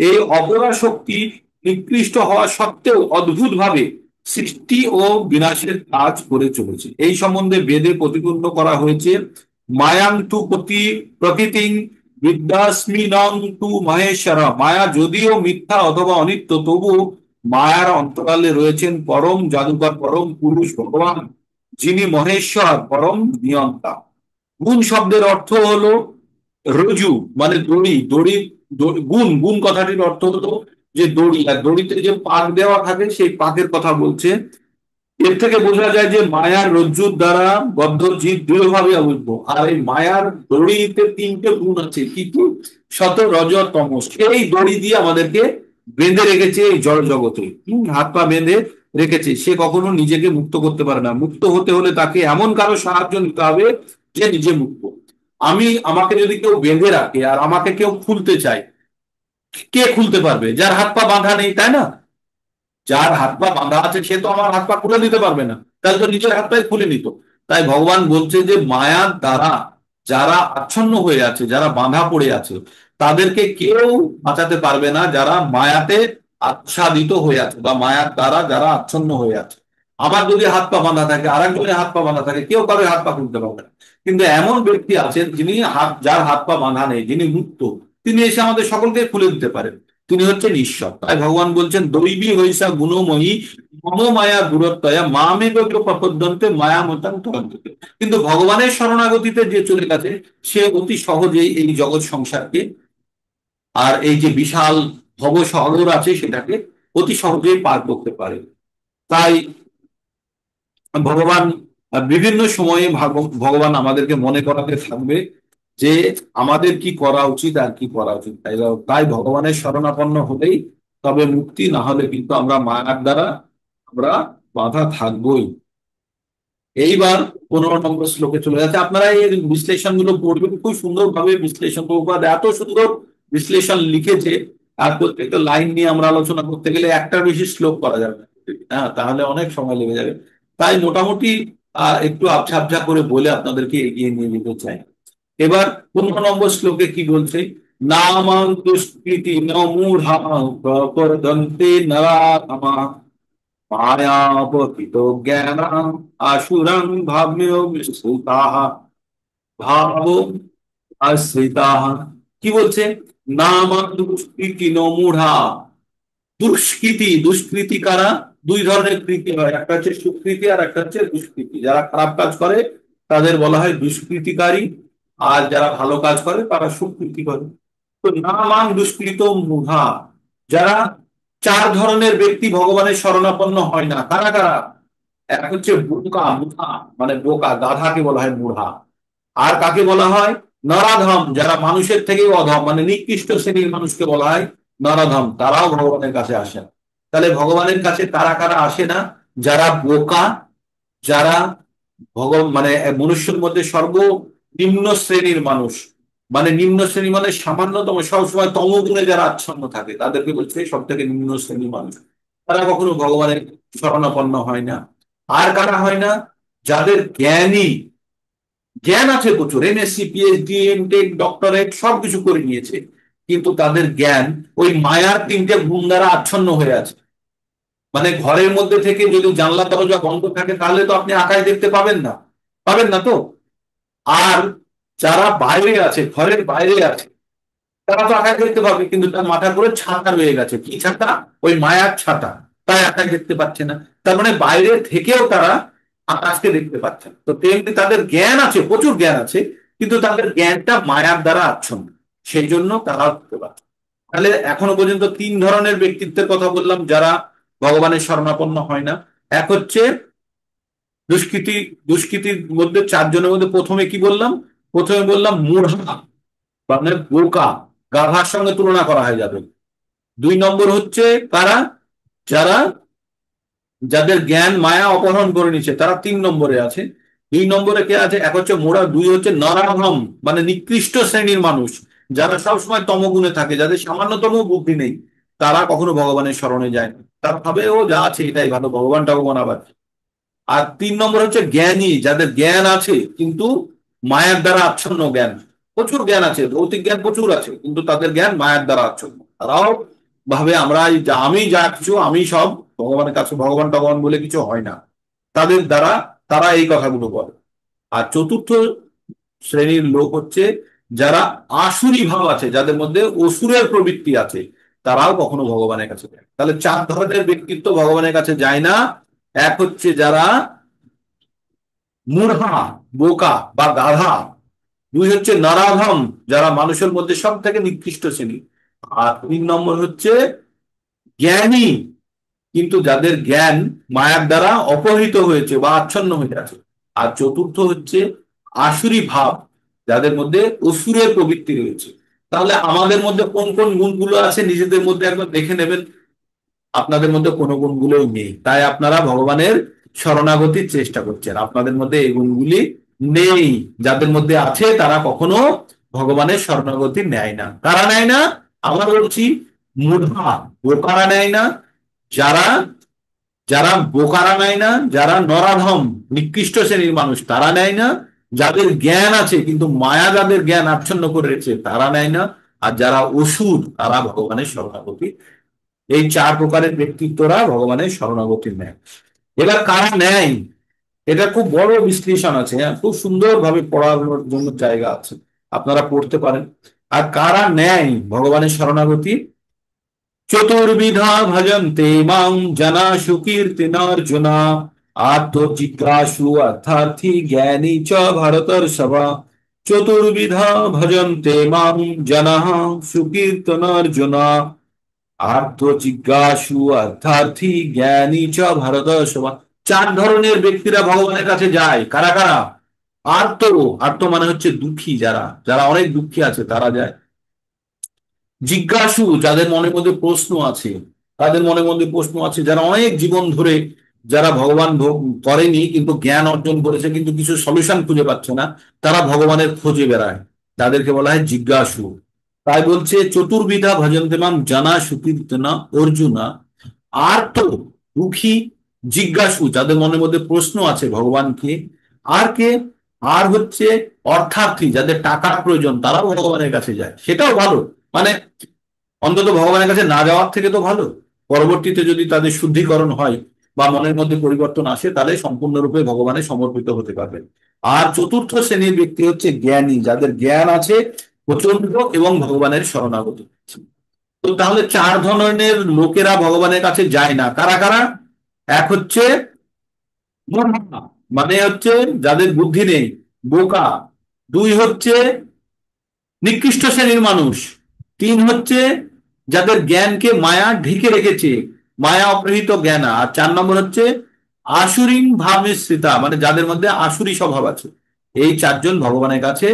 এই অপরা শক্তি নিকৃষ্ট হওয়া সত্ত্বেও অদ্ভুত ভাবে সৃষ্টি ও বিনাশের কাজ করে চলেছে। এই সম্বন্ধে বেদে প্রতিপন্ন করা হয়েছে, মায়াং তু প্রকৃতিং বিদ্যাস্মিনং তু মহেশ্বর। মায়া যদিও মিথ্যা অথবা অনিত্য, তবু মায়ার অন্তরালে রয়েছেন পরম জাদুকর, পরম পুরুষ ভগবান, যিনি মহেশ্বর, পরম নিয়ন্তা। গুণ শব্দের অর্থ হলো রজু, মানে দড়ি। গুণ, গুণ কথাটির অর্থ হলো যে দড়ি, আর দড়িতে যে পাক দেওয়া থাকে সেই পাকের কথা বলছে। এর থেকে বোঝা যায় যে মায়ার রজ্জুর দ্বারা বদ্ধ জীব দৃঢ়ভাবে আবদ্ধ। আর এই মায়ার দড়িতে তিনটে গুণ আছে, কি কি? শত, রজ, তমস। এই দড়ি দিয়ে আমাদেরকে বেঁধে রেখেছে এই জড় জগতে। হাত পা বেঁধে রেখেছে, সে কখনো নিজেকে মুক্ত করতে পারে না। মুক্ত হতে হলে তাকে এমন কারো সাহায্য নিতে হবে যে নিজে মুক্ত। আমাকে যদি কেউ বেঁধে রাখে আর আমাকে কেউ খুলতে চায়, কে খুলতে পারবে? যার হাত পা বাঁধা নেই, তাই না? যার হাত পা বাঁধা আছে সে তো আমার হাত পা খুলে দিতে পারবে না, তাহলে তো নিজের হাত পাই খুলে নিত। তাই ভগবান বলছে যে মায়ার দ্বারা যারা আচ্ছন্ন হয়ে আছে, যারা বাঁধা পড়ে আছে, তাদেরকে কেউ বাঁচাতে পারবে না, যারা মায়াতে আচ্ছাদিত হয়ে আছে বা মায়ার দ্বারা যারা আচ্ছন্ন হয়ে আছে। আমার যদি হাত পা বাঁধা থাকে, আর একজনের হাত পা বাঁধা থাকে, কেউ কারো হাত পা খুলতে পারবে না। কিন্তু এমন ব্যক্তি আছেন যিনি যার হাত পা বাঁধা নেই, যিনি মুক্ত, তিনি এসে আমাদের সকলকে খুলে দিতে পারেন। তিনি হচ্ছেন ঈশ্বর। তাই ভগবান বলছেন দৈবী হইসা গুণময়ী মম মায়া দূরত্বয়া মামে প্রপদ্যন্তে মায়া মতাং তরন্তে। কিন্তু ভগবানের শরণাগতিতে যে চলে গেছে, সে অতি সহজেই এই জগৎ সংসারকে, আর এই যে বিশাল ভবসাগর আছে, সেটাকে অতি সহজেই পার করতে পারে। তাই ভগবান বিভিন্ন সময়ে ভগবান আমাদেরকে মনে করাতে থাকবে যে আমাদের কি করা উচিত আর কি করা উচিত। তাই ভগবানের শরণাপন্ন হলেই তবে মুক্তি, না হলে কিন্তু আমরা মায়ার দ্বারা আমরা বাধা থাকবোই। এইবার 15 নম্বর শ্লোকে চলে যাচ্ছে। আপনারা এই বিশ্লেষণ গুলো পড়বেন, খুব সুন্দর ভাবে বিশ্লেষণ, প্রভুপাদ এত সুন্দর বিশ্লেষণ লিখেছে। আর প্রত্যেকটা লাইন নিয়ে আমরা আলোচনা করতে গেলে একটার বেশি শ্লোক করা যাবে না। হ্যাঁ, তাহলে অনেক সময় লেগে যাবে। তাই মোটামুটি একটু আবছা আবছা করে বলে আপনাদেরকে এগিয়ে নিয়ে যেতে চাই। এবার 15 নম্বর শ্লোকে কি বলছে? নামাং দুষ্কৃতি ন মূঢ়া প্রপদ্যন্তে নরাধমা মায়াবহিত জ্ঞান আসুরং ভাব্য বিস্মৃতাঃ ভাব আশ্রিতাঃ। কি বলছে? নামাং দুষ্কৃতি ন মূঢ়া। দুষ্কৃতি, দুষ্কৃতি কারা? দুই ধরনের কৃতি হয়, একটা হচ্ছে সুকৃতি আর একটা হচ্ছে দুষ্কৃতি। যারা খারাপ কাজ করে তাদের বলা হয় দুষ্কৃতিকারী, আর যারা ভালো কাজ করে তারা সুকৃতি করে। তো নামাং দুষ্কৃত মূঢ়া, যারা চার ধরনের ব্যক্তি ভগবানের শরণাপন্ন হয় না, কারা কারা? এক হচ্ছে বোকা, মুধা মানে বোকা, গাধাকে বলা হয় মূঢ়া। আর কাকে বলা হয়? নরাধম, যারা মানুষের থেকেও অধম, মানে নিকৃষ্ট শ্রেণীর মানুষকে বলা হয় নরাধম, তারাও ভগবানের কাছে আসে না। তাহলে ভগবানের কাছে কারা কারা আসে না? যারা বোকা, যারা মানে মনুষ্যের মধ্যে সর্বনিম্ন শ্রেণীর মানুষ, মানে নিম্ন শ্রেণী মানে সামান্যতম, সবসময় তমগুণে যারা আচ্ছন্ন থাকে তাদেরকে বলছে সব থেকে নিম্ন শ্রেণীর মানুষ। তারা কখনো ভগবানের শরণাপন্ন হয় না। আর কারা হয় না? যাদের জ্ঞান আছে প্রচুর, এমএসসি, পিএইচডি, এমটেক, ডক্টরেট সবকিছু করে নিয়েছে, কিন্তু তাদের জ্ঞান ওই মায়ার তিনটে গুণ দ্বারা আচ্ছন্ন হয়ে আছে। মানে ঘরের মধ্যে থেকে যদি জানলা দরজা বন্ধ থাকে তাহলে তো আপনি আকাশ দেখতে পাবেন না, পাবেন না তো। আর যারা বাইরে আছে, ঘরের বাইরে আছে, তারা তো আকাশ দেখতে পাবে, কিন্তু তার মাথার উপরে ছাতা রয়ে গেছে। কি ছাতা? ওই মায়ার ছাতা। তাই আকাশ দেখতে পাচ্ছে না। তার মানে বাইরে থেকেও তারা আকাশকে দেখতে পাচ্ছে না। তো তেমনি তাদের জ্ঞান আছে, প্রচুর জ্ঞান আছে, কিন্তু তাদের জ্ঞানটা মায়ার দ্বারা আচ্ছন্ন, সেই জন্য তারা দেখতে পাচ্ছে না। তাহলে এখনো পর্যন্ত তিন ধরনের ব্যক্তিত্বের কথা বললাম যারা ভগবানের শরণাপন্ন হয় না। এক হচ্ছে দুষ্কৃতি, দুষ্কৃতির মধ্যে চারজনের মধ্যে প্রথমে কি বললাম? প্রথমে বললাম মূঢ়া, মানে বোকা, গাধার সঙ্গে তুলনা করা হয় যাবে। দুই নম্বর হচ্ছে কারা? যারা, যাদের জ্ঞান মায়া অপহরণ করে নিচ্ছে, তারা তিন নম্বরে আছে। দুই নম্বরে কে আছে? এক হচ্ছে মোরা, দুই হচ্ছে নরাধম, মানে নিকৃষ্ট শ্রেণীর মানুষ, যারা সবসময় তমগুণে থাকে, যাদের সামান্যতম বুদ্ধি নেই, তারা কখনো ভগবানের শরণে যায় না। তারা ভাবে ও যা আছে এটাই ভালো, ভগবান টগবান আবার। আর তিন নম্বর হচ্ছে জ্ঞানী, যাদের জ্ঞান আছে কিন্তু মায়ার দ্বারা আচ্ছন্ন জ্ঞান। প্রচুর জ্ঞান আছে, ভৌতিক জ্ঞান প্রচুর আছে, কিন্তু তাদের জ্ঞান মায়ার দ্বারা আচ্ছন্ন। তারাও ভাবে আমরা আমি যা কিছু, আমি সব, ভগবানের কাছে ভগবান টগবান বলে কিছু হয় না তাদের দ্বারা, তারা এই কথাগুলো বলে। আর চতুর্থ শ্রেণীর লোক হচ্ছে যারা আসুরি ভাব আছে, যাদের মধ্যে অসুরের প্রবৃত্তি আছে, তারাও কখনো ভগবানের কাছে যায় না। তাহলে চার ধরনের ব্যক্তিত্ব ভগবানের কাছে যায় না। এক হচ্ছে যারা মূঢ়া, বোকা বা গাধা। দুই হচ্ছে নরাধম, যারা মানুষের মধ্যে সব থেকে নিকৃষ্ট শ্রেণী। আর তিন নম্বর হচ্ছে জ্ঞানী, কিন্তু যাদের জ্ঞান মায়ার দ্বারা অপহৃত হয়েছে বা আচ্ছন্ন হয়ে আছে। আর চতুর্থ হচ্ছে আসুরি ভাব, যাদের মধ্যে অসুরের প্রবৃত্তি রয়েছে। তাহলে আমাদের মধ্যে কোন কোন গুণগুলো আছে নিজেদের মধ্যে একবার দেখে নেবেন। আপনাদের মধ্যে কোনো গুণগুলোই নেই, তাই আপনারা ভগবানের শরণাগতির চেষ্টা করছেন। আপনাদের মধ্যে এই গুণগুলি নেই। যাদের মধ্যে আছে তারা কখনো ভগবানের শরণাগতি নেয় না। কারা নেয় না? আমরা বলছি মূঢ়া, বোকারা নেয় না। যারা, যারা বোকারা নেয় না, যারা নরাধম নিকৃষ্ট শ্রেণীর মানুষ তারা নেয় না, যাদের জ্ঞান আছে কিন্তু মায়া যাদের জ্ঞান আচ্ছন্ন করে রেখেছে তারা নেয় না, আর যারা অসুর তারা ভগবানের শরণাগতি। এই চার প্রকারের ব্যক্তিত্বরা ভগবানের শরণাগতি নেয়। এবার কারা নেয়, এটা খুব বড় বিশ্লেষণ আছে, হ্যাঁ, খুব সুন্দরভাবে পড়ানোর জন্য জায়গা আছে, আপনারা পড়তে পারেন। আর কারা নেয় ভগবানের শরণাগতি? চতুর্বিধা ভজন্তে মাং জনা সুকীর্তিনার্জুনা, আত্মজিজ্ঞাসু অর্থার্থী জ্ঞানী চ ভরতর্ষভা। চতুর্বিধা ভজন্তে মাং জনা সুকীর্তনার্জুনা, আর্থ জিজ্ঞাসু অর্থার্থী জ্ঞানী চ ভারতর্ষভা। চার ধরনের ব্যক্তিরা ভগবানের কাছে যায়। কারা কারা? আর্ত, আর্ত মানে হচ্ছে দুঃখী, যারা, যারা অনেক দুঃখী আছে তারা যায়। জিজ্ঞাসু, যাদের মনের মধ্যে প্রশ্ন আছে, তাদের মনের মধ্যে প্রশ্ন আছে, যারা অনেক জীবন ধরে, যারা ভগবান ভোগ করেনি কিন্তু জ্ঞান অর্জন করেছে কিন্তু কিছু সলিউশন খুঁজে পাচ্ছে না, তারা ভগবানের খোঁজে বেড়ায়, তাদেরকে বলা হয় জিজ্ঞাসু। তাই বলছে চতুর্বিধা ভজন্তে মাম জানা সুকীর্তনা অর্জুনা। আর তো দুঃখী, জিজ্ঞাসু, যাদের মনের মধ্যে প্রশ্ন আছে ভগবানকে। আর কে? আর হচ্ছে অর্থার্থী, যাদের টাকার প্রয়োজন, তারাও ভগবানের কাছে যায়, সেটাও ভালো। মানে অন্তত ভগবানের কাছে না যাওয়ার থেকে তো ভালো। পরবর্তীতে যদি তাদের শুদ্ধিকরণ হয় বা মনের মধ্যে পরিবর্তন আসে, তাহলে সম্পূর্ণরূপে ভগবানের সমর্পিত হতে পারবেন। আর চতুর্থ শ্রেণীর ব্যক্তি হচ্ছে জ্ঞানী, যাদের জ্ঞান আছে প্রচন্ড এবং ভগবানের শরণাগত। তো তাহলে চার ধরনের লোকেরা ভগবানের কাছে যায় না। কারা কারা? এক হচ্ছে মূর্খা, মানে হচ্ছে যাদের বুদ্ধি নেই, বোকা। দুই হচ্ছে নিকৃষ্ট শ্রেণীর মানুষ। তিন হচ্ছে যাদের জ্ঞানকে মায়া ঢেকে রেখেছে, মায়া অপহৃত জ্ঞান। আর চার নম্বর হচ্ছে আসুরিং ভাব মিশ্রিতা, মানে যাদের মধ্যে আসুরি স্বভাব আছে, এই চারজন ভগবানের কাছে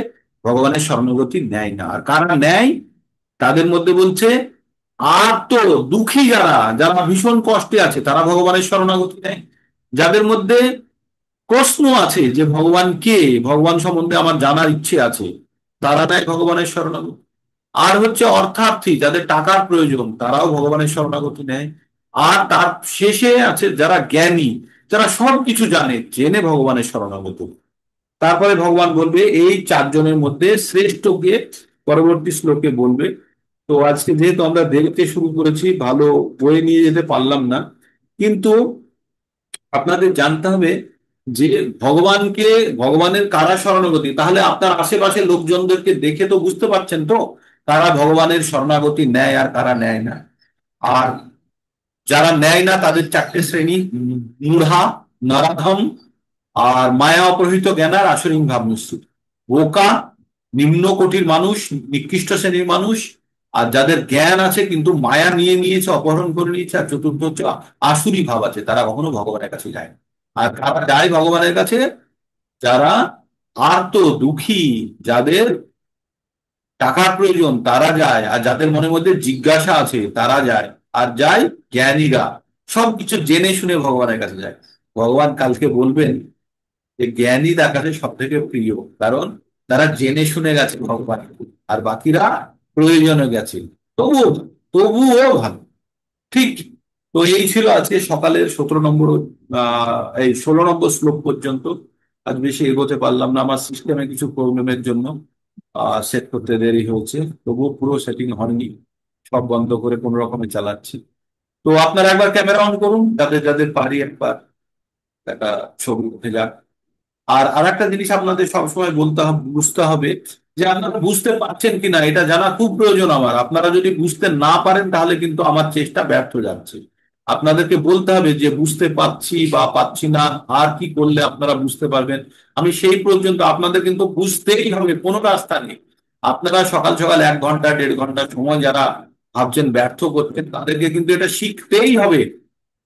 ভগবানের শরণাগতি নেয় না। আর কারা নেয় তাদের মধ্যে বলছে, আর তো দুঃখী যারা, যারা ভীষণ কষ্টে আছে তারা ভগবানের শরণাগতি নেয়। যাদের মধ্যে প্রশ্ন আছে যে ভগবান কে, ভগবান সম্বন্ধে আমার জানার ইচ্ছে আছে, তারা নেয় ভগবানের শরণাগতি। আর হচ্ছে অর্থার্থী, যাদের টাকার প্রয়োজন, তারাও ভগবানের শরণাগতি নেয়। আর তার শেষে আছে যারা জ্ঞানী, যারা সবকিছু জানে, জেনে ভগবানের শরণাগতি। তারপরে ভগবান বলবে এই চারজনের মধ্যে শ্রেষ্ঠ কে, পরবর্তী শ্লোকে বলবে। তো আজকে যেহেতু আমরা দেখতে শুরু করেছি, ভালো বয়ে নিয়ে যেতে পারলাম না, কিন্তু আপনাদের জানতে হবে যে ভগবানকে, ভগবানের কারা শরণাগতি, তাহলে আপনার আশেপাশে লোকজনদেরকে দেখে তো বুঝতে পারছেন তো কারা ভগবানের শরণাগতি নেয় আর কারা নেয় না। আর যারা নেয় না তাদের চারটে শ্রেণী: মূঢ়া, নরাধম, আর মায়া অপহৃত জ্ঞান, আর আসরিং ভাব নিশ্চিত। বোকা, নিম্ন কোটির মানুষ, নিকৃষ্ট শ্রেণীর মানুষ। আর যাদের জ্ঞান আছে কিন্তু মায়া নিয়ে নিয়েছে, অপহরণ করে নিয়েছে। আর চতুর্থ হচ্ছে আসুরি ভাব আছে, তারা কখনো ভগবানের কাছে যায় না। আর কারা যায় ভগবানের কাছে? যারা আর্ত, দুঃখী, যাদের টাকার প্রয়োজন তারা যায়, আর যাদের মনের মধ্যে জিজ্ঞাসা আছে তারা যায়। আর যায় জ্ঞানীরা, সবকিছু জেনে শুনে ভগবানের কাছে যায়। ভগবান কালকে বলবেন যে জ্ঞানী তার কাছে সব থেকে প্রিয়, কারণ তারা জেনে শুনে গেছে ভগবান, আর বাকিরা প্রয়োজনে গেছে। তবুও, তবুও ভালো। ঠিক। তো এই ছিল আজকে সকালের 17 নম্বর, এই 16 নম্বর শ্লোক পর্যন্ত। আজ বেশি এগোতে পারলাম না, আমার সিস্টেমে কিছু প্রবলেমের জন্য সেট করতে দেরি হয়েছে। তবুও পুরো সেটিং হয়নি, সব বন্ধ করে কোন রকমে চালাচ্ছি। তো আপনারা একবার ক্যামেরা অন করুন, যাদের যাদের পারি একবার একটা ছবি উঠে যাক। আর আরেকটা জিনিস আপনাদের সবসময় বলতে হবে, বুঝতে হবে যে আপনারা বুঝতে পারছেন কিনা, এটা জানা খুব প্রয়োজন আমার। আপনারা যদি বুঝতে না পারেন তাহলে কিন্তু আমার চেষ্টা ব্যর্থ যাচ্ছে। আপনাদেরকে বলতে হবে যে বুঝতে পারছি বা পাচ্ছি না, আর কি করলে আপনারা বুঝতে পারবেন। আমি সেই পর্যন্ত, আপনাদের কিন্তু বুঝতেই হবে, কোনো রাস্তা নেই। আপনারা সকাল সকাল 1 ঘন্টা 1.5 ঘন্টা সময় যারা ভাবছেন ব্যর্থ করছেন, তাদেরকে কিন্তু এটা শিখতেই হবে।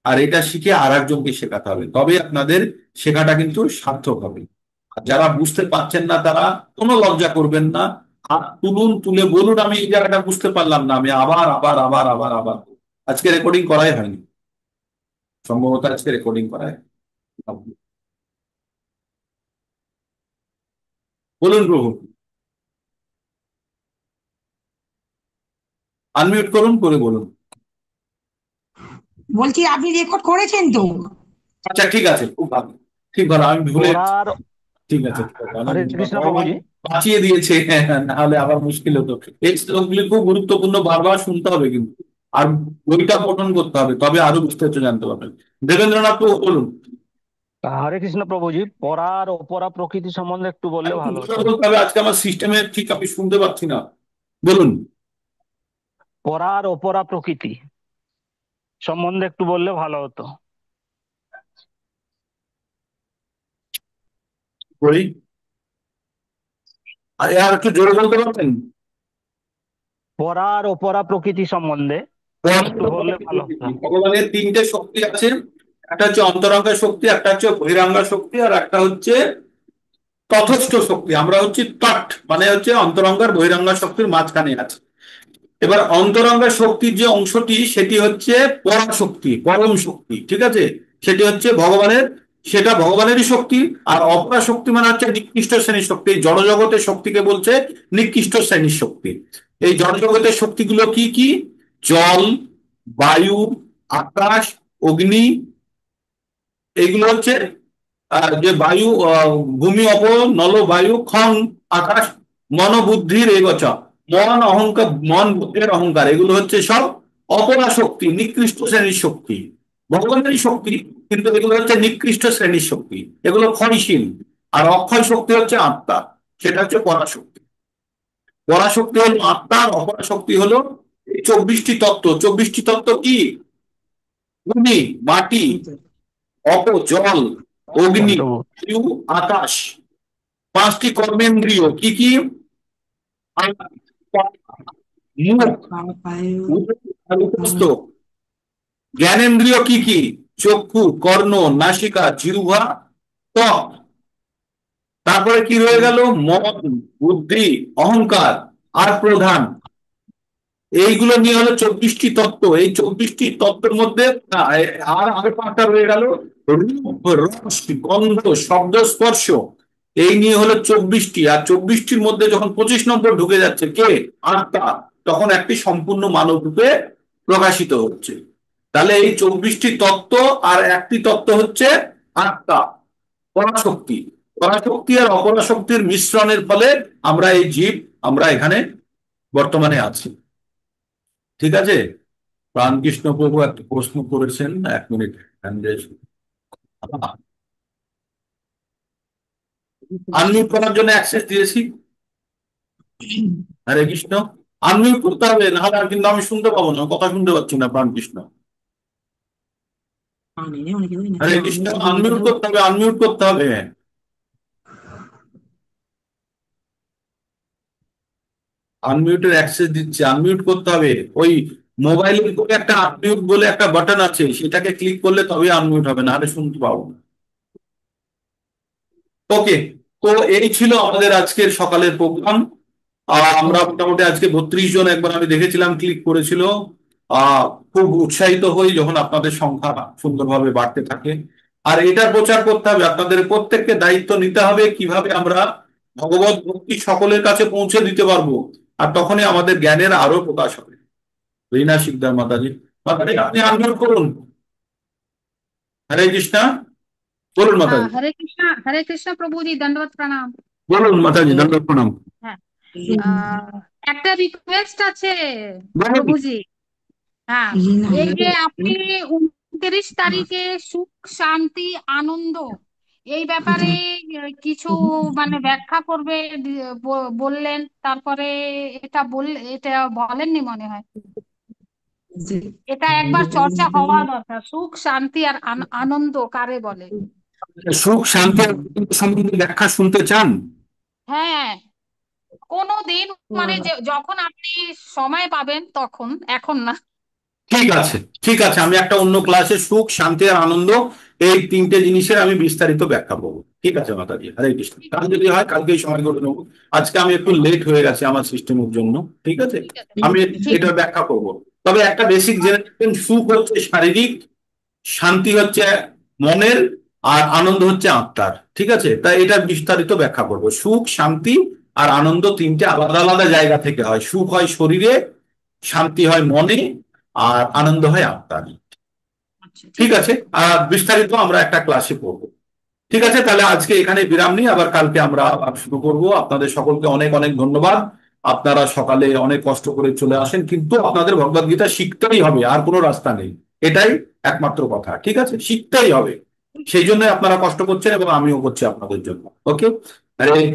আর এটা শিখে আর একজনকে শেখাতে হবে, তবে আপনাদের শেখাটা কিন্তু সার্থক হবে। আর যারা বুঝতে পারছেন না তারা কোনো লজ্জা করবেন না, হাত তুলুন, তুলে বলুন আমি এই জায়গাটা বুঝতে পারলাম না, আমি আবার আবার আবার আবার আবার। আজকে রেকর্ডিং করাই হয়নি, সম্ভবত আজকে রেকর্ডিং করাই। বলুন প্রভু, আনমিউট করুন, করে বলুন। বলছি আপনি রেকর্ড করেছেন তো? আচ্ছা ঠিক আছে, খুব ভালো। ঠিক ভালো, আমি ভুলে, পড়ার ঠিক আছে ঠিক আছে, আমি হরে কৃষ্ণ ভগবান প্রভুজি। বাঁচিয়ে দিয়েছে। না হলে আবার মুশকিল হতো। এই শ্লোকগুলি খুব গুরুত্বপূর্ণ, বারবার শুনতে হবে কিন্তু, আর বইটা পঠন করতে হবে, তবে আরো বিস্তারিত জানতে পারবেন। দেবেন্দ্রনাথ তো বলুন। হরে কৃষ্ণ প্রভুজি, পড়ার অপরা প্রকৃতি সম্বন্ধে একটু বললে একটু ভালো জোরে হতো। বলতে হবে, আজকে আমার সিস্টেমে ঠিক আমি শুনতে পাচ্ছি না। বলুন। পড়ার অপরা প্রকৃতি সম্বন্ধে একটু বললে ভালো হতো। বলি, আর একটু জোরে বলতে পারবেন? পড়ার অপরা প্রকৃতি সম্বন্ধে একটু বললে ভালো হতো। ভগবানের 3টে শক্তি আছে, একটা হচ্ছে অন্তরঙ্গা শক্তি, একটা হচ্ছে বহিরাঙ্গা শক্তি, আর একটা হচ্ছে তথস্থ শক্তি। আমরা হচ্ছে তট, মানে হচ্ছে অন্তরঙ্গার বহিরাঙ্গা শক্তির মাঝখানে আছে। এবার অন্তরঙ্গা শক্তির যে অংশটি, সেটি হচ্ছে পরাশক্তি, পরম শক্তি, ঠিক আছে? সেটি হচ্ছে ভগবানের, সেটা ভগবানেরই শক্তি। আর অপরা শক্তি মানে হচ্ছে নিকৃষ্ট শ্রেণীর শক্তি। এই জড়জগতের শক্তিকে বলছে নিকৃষ্ট শ্রেণীর শক্তি। এই জড়জগতের শক্তিগুলো কি কি? জল, বায়ু, আকাশ, অগ্নি। এইগুলো হচ্ছে যে বায়ু, ভূমি অপ নল বায়ু খং আকাশ, মন বুদ্ধির এবচ। মন অহংকার, মন বুদ্ধির অহংকার, এগুলো হচ্ছে সব অপরা শক্তি, নিকৃষ্ট শ্রেণীর শক্তি। ভগবানেরই শক্তি, কিন্তু এগুলো হচ্ছে নিকৃষ্ট শ্রেণীর শক্তি, এগুলো ক্ষয়শীল। আর অক্ষয় শক্তি হচ্ছে আত্মা, সেটা হচ্ছে পরাশক্তি। পরাশক্তি হলো আত্মা, আর অপরাশক্তি হলো এই 24টি তত্ত্ব। 24টি তত্ত্ব কি? ভূমি, মাটি, অপ জল, হ্যাঁ অগ্নি, প্রভু। বায়ু, আকাশ। 5টি কর্মেন্দ্রিয় কি কি? মুখ, বায়ু, উপস্থ। জ্ঞানেন্দ্রিয় কি কি? চক্ষু, কর্ণ, নাসিকা, জিহ্বা, ত্বক। তারপরে কি রয়ে গেল? মন, বুদ্ধি, অহংকার আর প্রধান। এইগুলো নিয়ে হলো 24টি তত্ত্ব। এই 24টি তত্ত্বের মধ্যে আর আগে 5টা রয়ে গেল, রূপ, রস, গন্ধ, শব্দ, স্পর্শ। এই নিয়ে হলো 24টি। আর 24টির মধ্যে যখন 25 নম্বর ঢুকে যাচ্ছে কে? আত্মা, তখন একটি সম্পূর্ণ মানব রূপে প্রকাশিত হচ্ছে। তাহলে এই 24টি তত্ত্ব আর একটি তত্ত্ব হচ্ছে আত্মা, পরাশক্তি। পরাশক্তি আর অপরাশক্তির মিশ্রণের ফলে আমরা এই জীব, আমরা এখানে বর্তমানে আছি। ঠিক আছে? রামকৃষ্ণ প্রভু একটা প্রশ্ন করেছেন, 1 মিনিট। আনমিউট করার জন্য অ্যাক্সেস দিয়েছি। হরে কৃষ্ণ। আনমিউট করতে হবে, নাহলে আর কিন্তু আমি শুনতে পাবো না, কথা শুনতে পাচ্ছি না। প্রাণকৃষ্ণ, হরে কৃষ্ণ। আনমিউট করতে হবে, আনমিউট করতে হবে। আনমিউটের অ্যাক্সেস দিচ্ছে, আনমিউট করতে হবে। ওই মোবাইলের উপরে একটা আনমিউট বলে একটা বাটন আছে, সেটাকে ক্লিক করলে তবে আনমিউট হবে, নাহলে শুনতে পাবো না। ওকে, তো এই ছিল আমাদের আজকের সকালের প্রোগ্রাম। আমরা মোটামুটি আজকে 32 জন একবার আমি দেখেছিলাম ক্লিক করেছিল। আহ খুব উৎসাহিত হই যখন আপনাদের সংখ্যা সুন্দরভাবে বাড়তে থাকে। আর এটার প্রচার করতে হবে, আপনাদের প্রত্যেককে দায়িত্ব নিতে হবে কিভাবে আমরা ভগবত ভক্তি সকলের কাছে পৌঁছে দিতে পারবো। আর তখনই আমাদের জ্ঞানের আরো প্রকাশ হবে। রীনা শিকদার মাতাজি, মাতাজি আপনি আনমিউট করুন। হরে কৃষ্ণ, বলুন हाँ মাতাজি। हरे कृष्णा प्रभु जी दंडवत प्रणाम। বলুন মাতাজি, দণ্ডবত প্রণাম। হ্যাঁ একটা রিকোয়েস্ট আছে বলুন। প্রভুজি। হ্যাঁ, এই যে আপনি 29 তারিখে সুখ শান্তি আনন্দ এই ব্যাপারে কিছু মানে ব্যাখ্যা করবে বললেন, তারপরে এটা বলেননি মনে হয়। এটা একবার চর্চা হওয়া দরকার, সুখ শান্তি আর আনন্দ কারে বলে। সুখ শান্তি আর সম্বন্ধে ব্যাখ্যা শুনতে চান? হ্যাঁ, কোনো দিন মানে যখন আপনি সময় পাবেন তখন, এখন না। ঠিক আছে, ঠিক আছে, আমি একটা অন্য ক্লাসে সুখ শান্তি আর আনন্দ এই 3টে জিনিসের আমি বিস্তারিত ব্যাখ্যা করবো। ঠিক আছে মাতাজি, হরে কৃষ্ণ। কাল যদি হয় কালকেই সময় করে নেবো। আজকে আমি একটু লেট হয়ে গেছে আমার সিস্টেমের জন্য। ঠিক আছে, ঠিক আছে, আমি ঠিক এটা ব্যাখ্যা করব। তবে একটা বেসিক জেনে রাখবেন, সুখ হচ্ছে শারীরিক, শান্তি হচ্ছে মনের, আর আনন্দ হচ্ছে আত্মার। ঠিক আছে, তাই এটা বিস্তারিত ব্যাখ্যা করব। সুখ, শান্তি আর আনন্দ 3টে আলাদা আলাদা জায়গা থেকে হয়। সুখ হয় শরীরে, শান্তি হয় মনে, আর আনন্দ হয় আত্মার। আচ্ছা, ঠিক আছে, আর বিস্তারিত আমরা একটা ক্লাসে পড়বো। ঠিক আছে, তাহলে আজকে এখানে বিরাম নিই, আবার কালকে আমরা আবার শুরু করব। আপনাদের সকলকে অনেক অনেক ধন্যবাদ। আপনারা সকালে অনেক কষ্ট করে চলে আসেন, কিন্তু আপনাদের ভগবদ গীতা শিখতেই হবে, আর কোনো রাস্তা নেই। এটাই একমাত্র কথা। ঠিক আছে, শিখতেই হবে। সেই জন্য আপনারা কষ্ট করছেন এবং আমিও করছি আপনাদের জন্য। ওকে, আরে